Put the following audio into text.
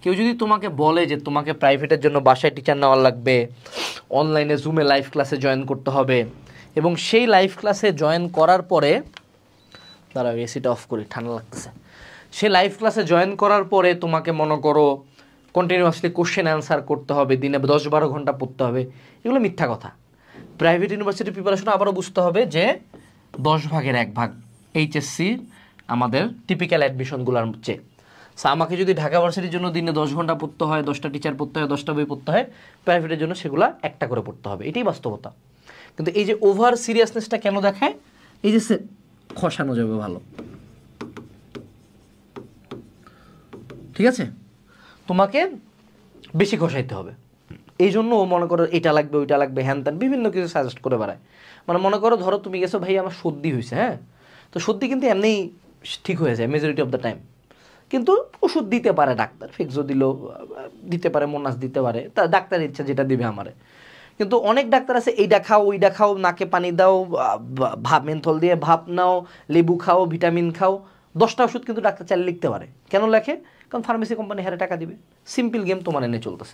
কেউ যদি তোমাকে বলে যে তোমাকে প্রাইভেটের জন্য বাসায় টিচার নেওয়া লাগবে, অনলাইনে জুমে লাইভ ক্লাসে জয়েন করতে হবে, এবং সেই লাইভ ক্লাসে জয়েন করার পরে, দাঁড়াও এসিটা অফ করি, ঠান্ডা লাগতেছে, সেই লাইভ ক্লাসে জয়েন করার পরে তোমাকে মনে করো কন্টিনিউয়াসলি কোশ্চেন অ্যান্সার করতে হবে, দিনে 10-12 ঘন্টা পড়তে হবে, এগুলো মিথ্যা কথা। প্রাইভেট ইউনিভার্সিটি প্রিপারেশন আবারও বুঝতে হবে যে 10/1 এইচএসসি আমাদের টিপিক্যাল অ্যাডমিশনগুলোর চেয়ে। সো আমাকে যদি ঢাকা ভার্সিটির জন্য দিনে 10 ঘন্টা পড়তে হয়, 10টা টিচার পড়তে হয়, 10টা বই পড়তে হয়, প্রাইভেটের জন্য সেগুলো একটা করে পড়তে হবে, এটাই বাস্তবতা। কিন্তু এই যে ওভার সিরিয়াসনেসটা কেন দেখায়, এই যে খসানো যাবে ভালো, ঠিক আছে, তোমাকে বেশি খসাইতে হবে। এই জন্য মনে করো এটা লাগবে ওইটা লাগবে হ্যান ত্যান বিভিন্ন কিছু সাজেস্ট করে বেড়ায়। মানে মনে করো ধরো তুমি গেছো ভাই আমার সর্দি হয়েছে, হ্যাঁ, তো সর্দি কিন্তু এমনিই ঠিক হয়ে যায় মেজরিটি অফ দ্য টাইম, কিন্তু ওষুধ দিতে পারে ডাক্তার, ফিক্সও দিল দিতে পারে, মোনাস দিতে পারে, তা ডাক্তারের ইচ্ছা যেটা দিবে আমারে। কিন্তু অনেক ডাক্তার আছে এইটা খাও ওইটা খাও, নাকে পানি দাও, ভাপ মেন্থল দিয়ে ভাপ নাও, লেবু খাও, ভিটামিন খাও, 10টা ওষুধ কিন্তু ডাক্তার চাইলে লিখতে পারে। কেন লেখে? কারণ ফার্মেসি কোম্পানি হারে টাকা দিবে। সিম্পল গেম তোমার এনে চলতেছে।